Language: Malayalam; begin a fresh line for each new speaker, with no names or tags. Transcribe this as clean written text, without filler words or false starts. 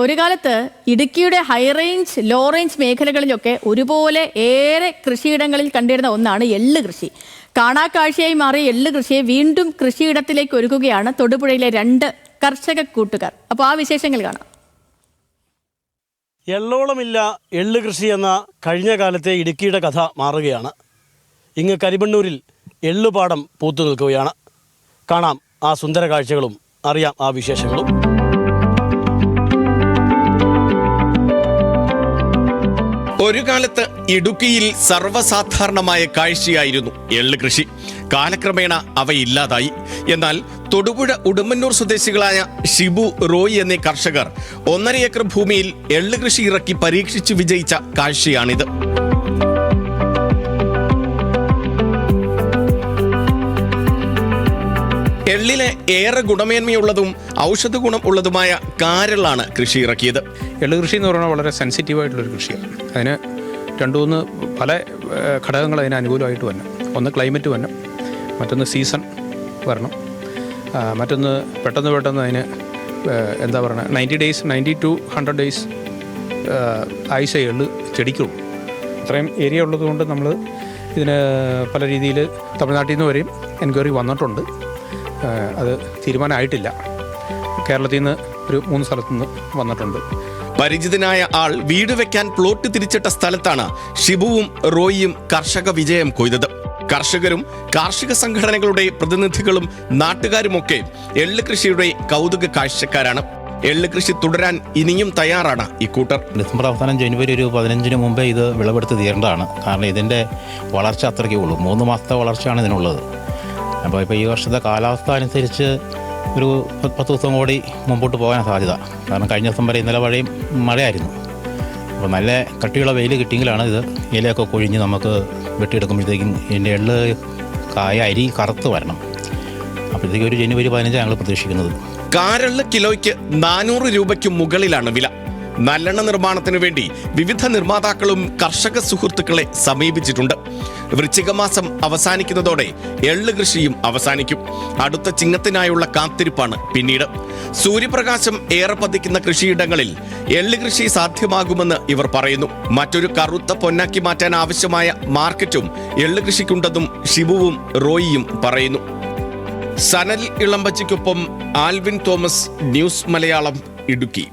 ഒരു കാലത്ത് ഇടുക്കിയുടെ ഹൈ റേഞ്ച് ലോ റേഞ്ച് മേഖലകളിലൊക്കെ ഒരുപോലെ ഏറെ കൃഷിയിടങ്ങളിൽ കണ്ടിരുന്ന ഒന്നാണ് എള്ള് കൃഷി. കാണാക്കാഴ്ചയായി മാറിയ എള്ള് കൃഷിയെ വീണ്ടും കൃഷിയിടത്തിലേക്ക് ഒരുക്കുകയാണ് തൊടുപുഴയിലെ 2 കർഷക കൂട്ടുകാർ. അപ്പോൾ ആ വിശേഷങ്ങൾ കാണാം.
എള്ളോളമില്ല എള്ള് കൃഷി എന്ന കഴിഞ്ഞ കാലത്തെ ഇടുക്കിയുടെ കഥ മാറുകയാണ്. ഇങ്ങ് കരിമണ്ണൂരിൽ എള്ളുപാടം പൂത്തു നിൽക്കുകയാണ്. കാണാം ആ സുന്ദര കാഴ്ചകളും അറിയാം ആ വിശേഷങ്ങളും.
ഒരു കാലത്ത് ഇടുക്കിയിൽ സർവ്വസാധാരണമായ കാഴ്ചയായിരുന്നു എള്ള് കൃഷി. കാലക്രമേണ അവ ഇല്ലാതായി. എന്നാൽ തൊടുപുഴ ഉടുമ്പന്നൂർ സ്വദേശികളായ ഷിബു, റോയ് എന്നീ കർഷകർ 1.5 ഏക്കർ ഭൂമിയിൽ എള്ള് കൃഷി ഇറക്കി പരീക്ഷിച്ച് വിജയിച്ച കാഴ്ചയാണിത്. എള്ളിലെ ഏറെ ഗുണമേന്മയുള്ളതും ഔഷധ ഗുണം ഉള്ളതുമായ കാരളാണ് കൃഷി ഇറക്കിയത്.
എള്ള് കൃഷി എന്ന് പറഞ്ഞാൽ വളരെ സെൻസിറ്റീവായിട്ടുള്ളൊരു കൃഷിയാണ്. അതിന് 2-3 പല ഘടകങ്ങൾ അതിന് അനുകൂലമായിട്ട് വരണം. ഒന്ന് ക്ലൈമറ്റ് വരണം, മറ്റൊന്ന് സീസൺ വരണം, മറ്റൊന്ന് പെട്ടെന്ന് അതിന് 90 ഡേയ്സ് 90 to 100 ഡേയ്സ് ആഴ്ച എള്ള് ചെടിക്കുള്ളൂ. അത്രയും ഏരിയ ഉള്ളതുകൊണ്ട് നമ്മൾ ഇതിന് പല രീതിയിൽ തമിഴ്നാട്ടിൽ നിന്ന് വരെയും എൻക്വയറി വന്നിട്ടുണ്ട്. അത് തീരുമാനമായിട്ടില്ല. കേരളത്തിൽ നിന്ന് ഒരു 3 സ്ഥലത്തു നിന്ന് വന്നിട്ടുണ്ട്.
പരിചിതനായ ആൾ വീട് വെക്കാൻ പ്ലോട്ട് തിരിച്ചിട്ട സ്ഥലത്താണ് ഷിബുവും റോയിയും കർഷക വിജയം കൊയ്തത്. കർഷകരും കാർഷിക സംഘടനകളുടെ പ്രതിനിധികളും നാട്ടുകാരുമൊക്കെ എള്ള് കൃഷിയുടെ കൗതുക കാഴ്ചക്കാരാണ്. എള്ള് കൃഷി തുടരാൻ ഇനിയും തയ്യാറാണ് ഇക്കൂട്ടർ.
ഡിസംബർ അവസാനം ജനുവരി 15 മുമ്പേ ഇത് വിളവെടുത്ത് തീരേണ്ടതാണ്. കാരണം ഇതിൻ്റെ വളർച്ച അത്രയ്ക്കേ ഉള്ളൂ. 3 മാസത്തെ വളർച്ചയാണ് ഇതിനുള്ളത്. അപ്പോൾ ഇപ്പോൾ ഈ വർഷത്തെ കാലാവസ്ഥ അനുസരിച്ച് ഒരു 10 ദിവസം കൂടി മുമ്പോട്ട് പോകാനാണ് സാധ്യത. കാരണം കഴിഞ്ഞ ദിവസം വരെ ഇന്നലെ മഴയായിരുന്നു. അപ്പോൾ നല്ല കട്ടിയുള്ള വെയിൽ കിട്ടിയെങ്കിലാണ് ഇത് ഇലയൊക്കെ കൊഴിഞ്ഞ് നമുക്ക് വെട്ടിയെടുക്കുമ്പോഴത്തേക്കും ഇതിൻ്റെ എള്ള് അരി കറുത്ത് വരണം. അപ്പോഴത്തേക്കും ഒരു ജനുവരി 15 ഞങ്ങൾ പ്രതീക്ഷിക്കുന്നത്.
കാരള് കിലോയ്ക്ക് 400 രൂപയ്ക്ക് മുകളിലാണ് വില. നല്ലെണ്ണ നിർമ്മാണത്തിനു വേണ്ടി വിവിധ നിർമ്മാതാക്കളും കർഷക സുഹൃത്തുക്കളെ സമീപിച്ചിട്ടുണ്ട്. വൃശ്ചിക മാസം അവസാനിക്കുന്നതോടെ എള്ള് കൃഷിയും അവസാനിക്കും. അടുത്ത ചിങ്ങത്തിനായുള്ള കാത്തിരിപ്പാണ് പിന്നീട്. സൂര്യപ്രകാശം ഏറെ പതിക്കുന്ന കൃഷിയിടങ്ങളിൽ എള്ള് കൃഷി സാധ്യമാകുമെന്ന് ഇവർ പറയുന്നു. മറ്റൊരു കറുത്ത പൊന്നാക്കി മാറ്റാൻ ആവശ്യമായ മാർക്കറ്റും എള്ള് കൃഷിക്കുണ്ടെന്നും ഷിബുവും റോയിയും പറയുന്നു. സനൽ ഇളമ്പച്ചിക്കൊപ്പം ആൽവിൻ തോമസ്, ന്യൂസ് മലയാളം, ഇടുക്കി.